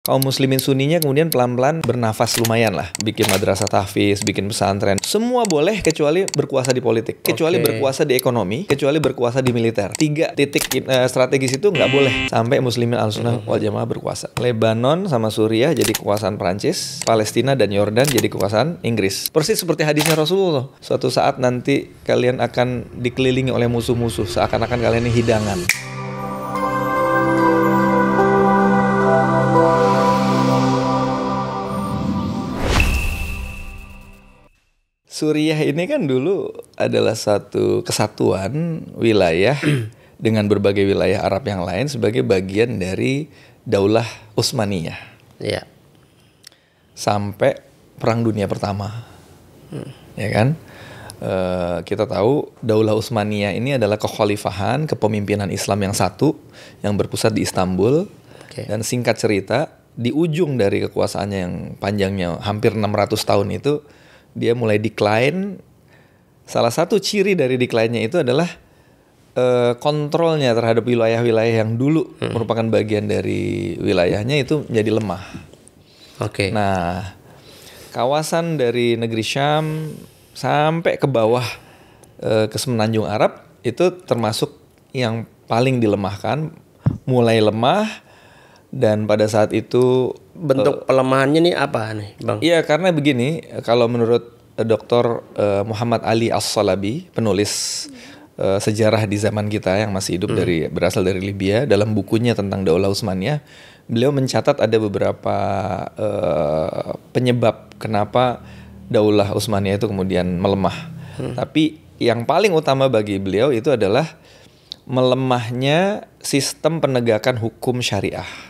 Kaum muslimin sunninya kemudian pelan-pelan bernafas lumayan lah. Bikin madrasah tahfiz, bikin pesantren. Semua boleh kecuali berkuasa di politik. Kecuali berkuasa di ekonomi. Kecuali berkuasa di militer. 3 titik strategis itu nggak boleh sampai muslimin al-sunnah wal jamaah berkuasa. Lebanon sama Suriah jadi kekuasaan Prancis. Palestina dan Yordan jadi kekuasaan Inggris. Persis seperti hadisnya Rasulullah. Suatu saat nanti kalian akan dikelilingi oleh musuh-musuh. Seakan-akan kalian ini hidangan. Suriah ini kan dulu adalah satu kesatuan wilayah dengan berbagai wilayah Arab yang lain sebagai bagian dari Daulah Utsmaniyah. Iya. Sampai Perang Dunia Pertama. Ya kan? Kita tahu Daulah Utsmaniyah ini adalah kekhalifahan, kepemimpinan Islam yang satu yang berpusat di Istanbul. Dan singkat cerita, di ujung dari kekuasaannya yang panjangnya hampir 600 tahun itu dia mulai decline. Salah satu ciri dari decline-nya itu adalah kontrolnya terhadap wilayah-wilayah yang dulu merupakan bagian dari wilayahnya itu menjadi lemah. Nah, kawasan dari negeri Syam sampai ke bawah ke semenanjung Arab itu termasuk yang paling dilemahkan, mulai lemah. Dan pada saat itu bentuk pelemahannya nih apa nih, Bang? Iya, karena begini, kalau menurut Dr. Muhammad Ali As-Salabi, penulis sejarah di zaman kita yang masih hidup berasal dari Libya, dalam bukunya tentang Daulah Utsmaniyah, beliau mencatat ada beberapa penyebab kenapa Daulah Utsmaniyah itu kemudian melemah. Tapi yang paling utama bagi beliau itu adalah melemahnya sistem penegakan hukum syariah.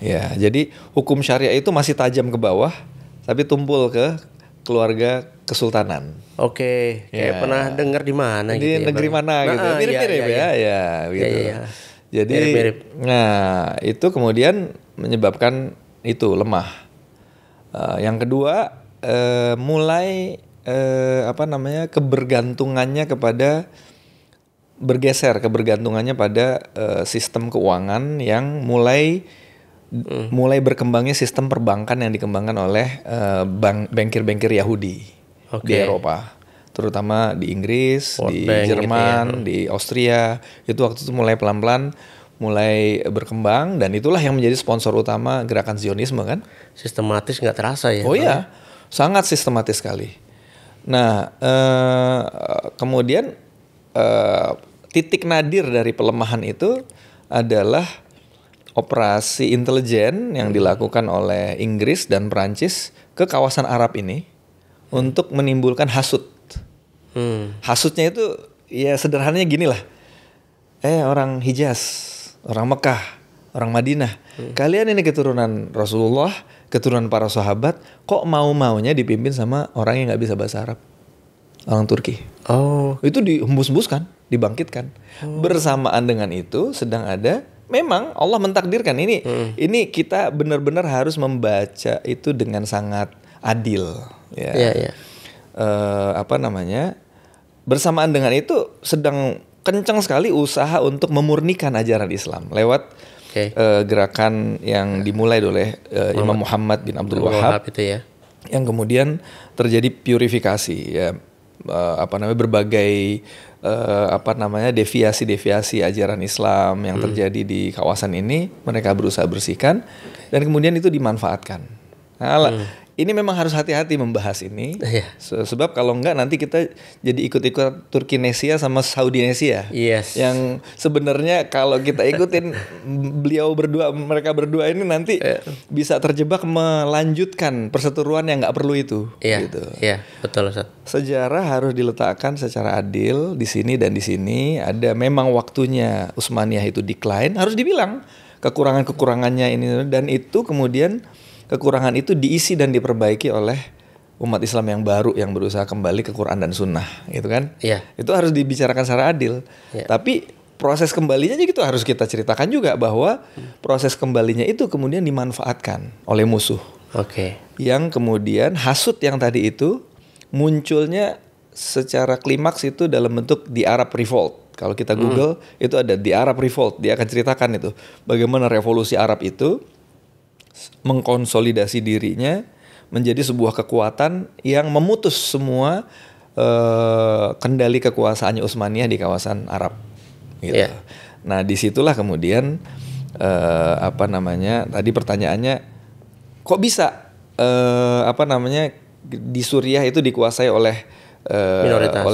Ya, jadi hukum syariah itu masih tajam ke bawah, tapi tumpul ke keluarga kesultanan. Kayak pernah dengar di mana di gitu negeri mana gitu. Mirip-mirip gitu. Jadi mirip-mirip. Nah, itu kemudian menyebabkan itu lemah. Yang kedua, mulai kebergantungannya kebergantungannya pada sistem keuangan yang mulai berkembangnya sistem perbankan yang dikembangkan oleh bankir-bankir Yahudi di Eropa, terutama di Inggris, di Jerman, di Austria. Itu waktu itu mulai pelan-pelan mulai berkembang, dan itulah yang menjadi sponsor utama gerakan Zionisme kan. Sistematis nggak terasa ya? Oh iya, sangat sistematis sekali. Nah, kemudian titik nadir dari pelemahan itu adalah operasi intelijen yang dilakukan oleh Inggris dan Prancis ke kawasan Arab ini untuk menimbulkan hasut. Hasutnya itu ya sederhananya gini lah. Orang Hijaz, orang Mekah, orang Madinah, kalian ini keturunan Rasulullah, keturunan para sahabat, kok mau-maunya dipimpin sama orang yang nggak bisa bahasa Arab? Orang Turki. Itu dihembus-hembuskan, dibangkitkan. Bersamaan dengan itu sedang ada, memang Allah mentakdirkan ini kita benar-benar harus membaca itu dengan sangat adil. Bersamaan dengan itu sedang kencang sekali usaha untuk memurnikan ajaran Islam lewat gerakan yang dimulai oleh Imam Muhammad bin Abdul Wahhab itu ya. Yang kemudian terjadi purifikasi ya. Berbagai deviasi ajaran Islam yang terjadi di kawasan ini mereka berusaha bersihkan, dan kemudian itu dimanfaatkan. Ini memang harus hati-hati membahas ini, sebab kalau enggak nanti kita jadi ikut-ikut Turkinesia sama Saudinesia. Yang sebenarnya kalau kita ikutin mereka berdua ini nanti bisa terjebak melanjutkan perseteruan yang nggak perlu itu. Gitu. Betul, Ustaz. Sejarah harus diletakkan secara adil di sini dan di sini. Ada memang waktunya Utsmaniyah itu decline, harus dibilang kekurangan-kekurangannya ini, dan itu kemudian kekurangan itu diisi dan diperbaiki oleh umat Islam yang baru yang berusaha kembali ke Quran dan Sunnah, gitu kan? Itu harus dibicarakan secara adil. Tapi proses kembalinya gitu harus kita ceritakan juga, bahwa proses kembalinya itu kemudian dimanfaatkan oleh musuh. Yang kemudian hasut yang tadi itu munculnya secara klimaks itu dalam bentuk The Arab Revolt. Kalau kita Google itu ada The Arab Revolt, dia akan ceritakan itu bagaimana revolusi Arab itu mengkonsolidasi dirinya menjadi sebuah kekuatan yang memutus semua kendali kekuasaannya Utsmaniyah di kawasan Arab. Gitu. Iya. Nah disitulah kemudian tadi pertanyaannya kok bisa di Suriah itu dikuasai oleh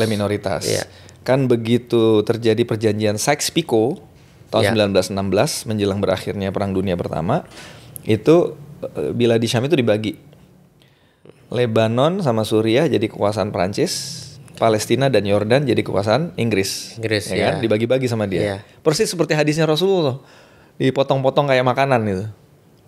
minoritas. Iya. Kan begitu terjadi perjanjian Sykes-Picot tahun 1916 menjelang berakhirnya Perang Dunia Pertama, itu Bilad Syam itu dibagi. Lebanon sama Suriah jadi kekuasaan Prancis, Palestina dan Yordan jadi kekuasaan Inggris ya kan? Dibagi-bagi sama dia. Iya. Persis seperti hadisnya Rasulullah, dipotong-potong kayak makanan gitu,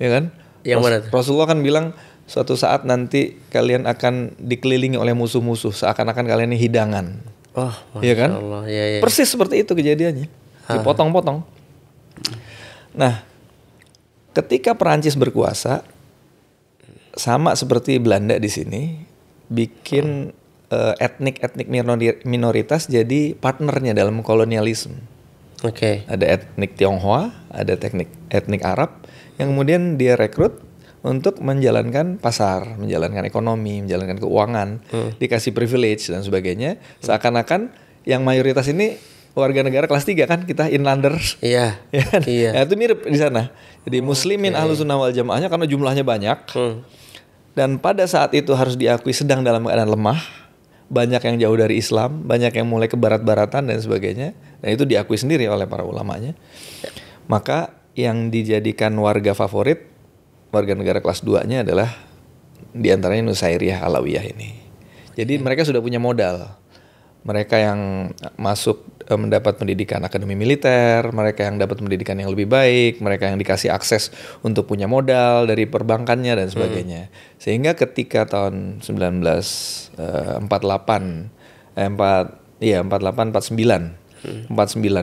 ya kan? Yang mana tuh? Rasulullah kan bilang suatu saat nanti kalian akan dikelilingi oleh musuh-musuh seakan-akan kalian ini hidangan. Oh, ya kan? Allah. Ya. Persis seperti itu kejadiannya, dipotong-potong. Nah, ketika Perancis berkuasa, sama seperti Belanda di sini, bikin etnik-etnik minoritas jadi partnernya dalam kolonialisme. Oke. Ada etnik Tionghoa, ada etnik Arab yang kemudian dia rekrut untuk menjalankan pasar, menjalankan ekonomi, menjalankan keuangan, dikasih privilege dan sebagainya. Seakan-akan yang mayoritas ini warga negara kelas 3 kan, kita inlanders. Iya. Ya kan? Iya. Nah, itu mirip di sana. Jadi muslimin ahlus sunnah wal jamaahnya karena jumlahnya banyak. Dan pada saat itu harus diakui sedang dalam keadaan lemah. Banyak yang jauh dari Islam, banyak yang mulai ke barat-baratan dan sebagainya. Dan itu diakui sendiri oleh para ulamanya. Maka yang dijadikan warga favorit, warga negara kelas 2-nya adalah diantaranya Nusairiyah Alawiyah ini. Jadi mereka sudah punya modal. Mereka yang masuk mendapat pendidikan akademi militer, mereka yang dapat pendidikan yang lebih baik, mereka yang dikasih akses untuk punya modal dari perbankannya dan sebagainya. Sehingga ketika tahun 49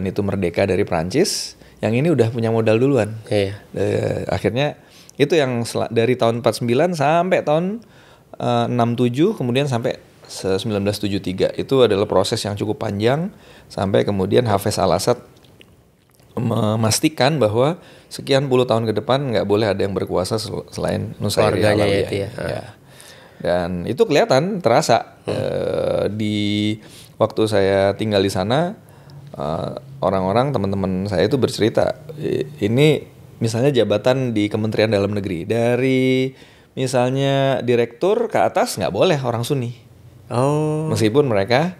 itu merdeka dari Prancis, yang ini udah punya modal duluan. Iya. Akhirnya itu yang dari tahun 49 sampai tahun 67, kemudian sampai 1973 itu adalah proses yang cukup panjang sampai kemudian Hafez Al-Assad memastikan bahwa sekian puluh tahun ke depan nggak boleh ada yang berkuasa selain Nusairiyah Alawiyah. Ya. Dan itu kelihatan terasa di waktu saya tinggal di sana, orang-orang teman-teman saya itu bercerita ini misalnya jabatan di Kementerian Dalam Negeri dari misalnya direktur ke atas nggak boleh orang Sunni. Oh. Meskipun mereka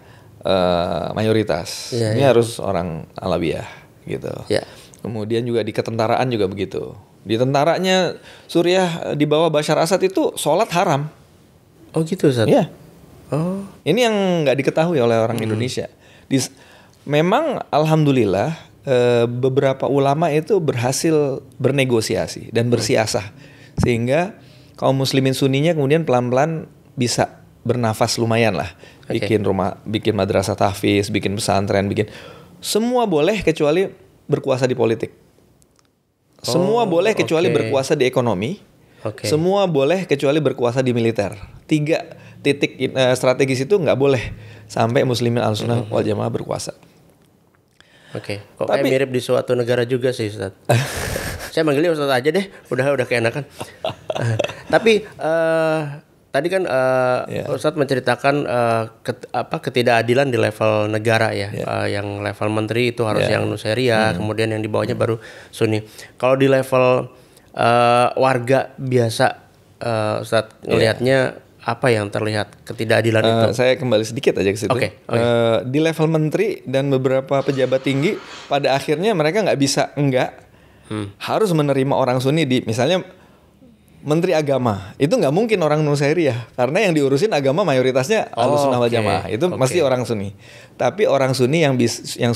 mayoritas, ini harus orang Alawiyah gitu. Ya. Kemudian juga di ketentaraan juga begitu. Di tentaranya Suriah di bawah Bashar Assad itu sholat haram. Oh gitu Ustaz? Iya. Oh. Ini yang nggak diketahui oleh orang Indonesia. Memang alhamdulillah beberapa ulama itu berhasil bernegosiasi dan bersiasah sehingga kaum muslimin Sunninya kemudian pelan-pelan bisa bernafas lumayan lah, bikin rumah, bikin madrasah tahfiz, bikin pesantren, bikin semua boleh kecuali berkuasa di politik. Semua boleh kecuali berkuasa di ekonomi. Semua boleh kecuali berkuasa di militer. 3 titik strategis itu nggak boleh sampai muslimin al-sunnah wal jamaah berkuasa. Kok kayak mirip di suatu negara juga sih Ustaz. Saya manggilnya Ustaz aja deh, udah keenakan. Tapi tadi kan Ustadz menceritakan ketidakadilan di level negara ya, yang level menteri itu harus yang Nusairiyah, kemudian yang di bawahnya baru Sunni. Kalau di level warga biasa, Ustadz ngelihatnya apa yang terlihat ketidakadilan itu? Saya kembali sedikit aja ke situ. Di level menteri dan beberapa pejabat tinggi, pada akhirnya mereka nggak bisa harus menerima orang Sunni di misalnya Menteri Agama itu nggak mungkin orang Nusairiyah karena yang diurusin agama mayoritasnya Ahlussunnah wal Jamaah itu mesti orang Sunni. Tapi orang Sunni yang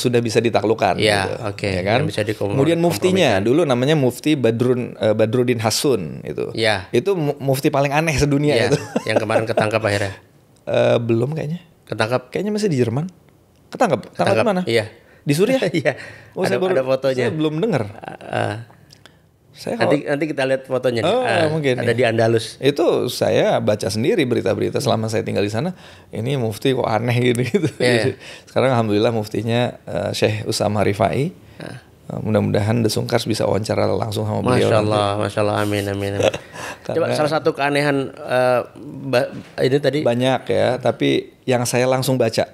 sudah bisa ditaklukkan. Ya, gitu. Ya kan? Bisa kemudian muftinya dulu namanya Mufti Badruddin Hasun itu. Ya. Itu mufti paling aneh sedunia itu. Yang kemarin ketangkap akhirnya. Belum kayaknya. Ketangkap? Kayaknya masih di Jerman. Ketangkap di mana? Iya. Di Suriah? Iya. Ada fotonya. Saya belum dengar. Nanti kita lihat fotonya. Mungkin ada di Andalus. Itu saya baca sendiri berita-berita selama saya tinggal di sana. Ini mufti kok aneh gitu. Sekarang alhamdulillah muftinya Syekh Usama Rifai. Mudah-mudahan The Sungkars bisa wawancara langsung sama beliau. Masya Allah, amin. Coba salah satu keanehan ini tadi. Banyak ya, tapi yang saya langsung baca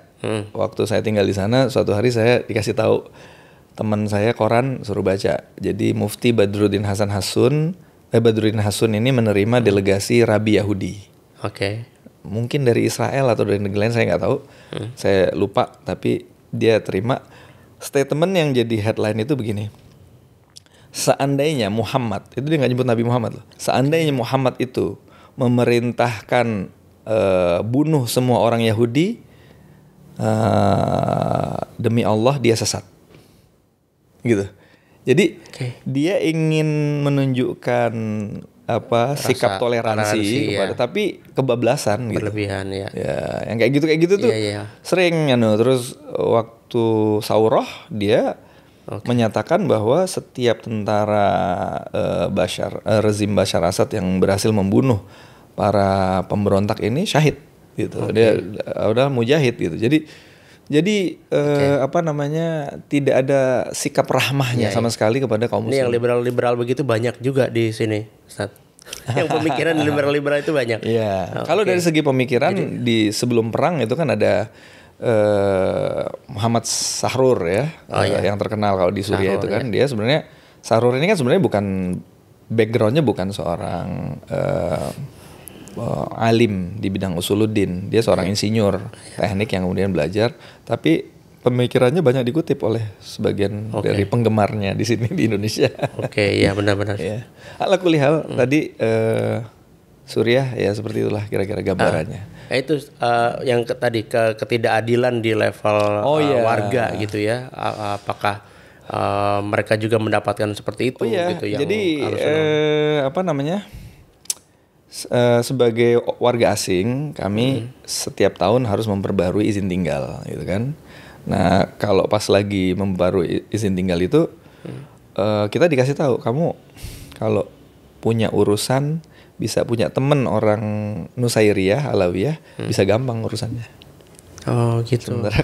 waktu saya tinggal di sana, suatu hari saya dikasih tahu teman saya koran suruh baca. Jadi Mufti Badruddin Hasan ini menerima delegasi Rabi Yahudi. Oke. Mungkin dari Israel atau dari negara lain, saya nggak tahu. Saya lupa, tapi dia terima. Statement yang jadi headline itu begini. Seandainya Muhammad, itu dia nggak nyebut Nabi Muhammad loh. Seandainya Muhammad itu memerintahkan bunuh semua orang Yahudi, demi Allah dia sesat. Gitu. Jadi dia ingin menunjukkan sikap toleransi kepada, tapi kebablasan gitu. Berlebihan ya. Ya, yang kayak gitu tuh sering terus waktu Saurah dia menyatakan bahwa setiap tentara rezim Bashar Assad yang berhasil membunuh para pemberontak ini syahid gitu. Dia udah mujahid gitu. Jadi tidak ada sikap rahmahnya sama sekali kepada kaum muslim. Ini yang liberal-liberal begitu banyak juga di sini, Ustaz. Yang pemikiran liberal-liberal itu banyak. Iya. Kalau dari segi pemikiran di sebelum perang itu kan ada Muhammad Sahrur ya, yang terkenal kalau di Suriah itu kan dia sebenarnya Sahrur ini kan sebenarnya bukan backgroundnya bukan seorang alim di bidang usuluddin, dia seorang insinyur teknik yang kemudian belajar, tapi pemikirannya banyak dikutip oleh sebagian dari penggemarnya di sini di Indonesia. Iya benar-benar. Ya. Ala kulli hal tadi Suriah ya seperti itulah kira-kira gambarannya. Itu yang tadi ketidakadilan di level warga gitu ya. Apakah mereka juga mendapatkan seperti itu gitu yang jadi sebagai warga asing kami setiap tahun harus memperbarui izin tinggal gitu kan. Nah, kalau pas lagi memperbarui izin tinggal itu kita dikasih tahu, kamu kalau punya urusan bisa punya temen orang Nusairiyah, Alawiyah, bisa gampang urusannya. Oh gitu. Sementara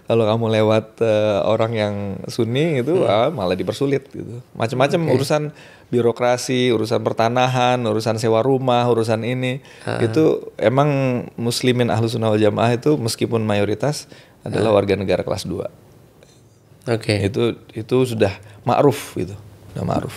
kalau kamu lewat orang yang Sunni itu malah dipersulit gitu. Macam-macam urusan birokrasi, urusan pertanahan, urusan sewa rumah, urusan ini itu emang muslimin Ahlus Sunnah wal Jamaah itu meskipun mayoritas adalah warga negara kelas 2. Itu sudah ma'ruf gitu. Sudah ma'ruf.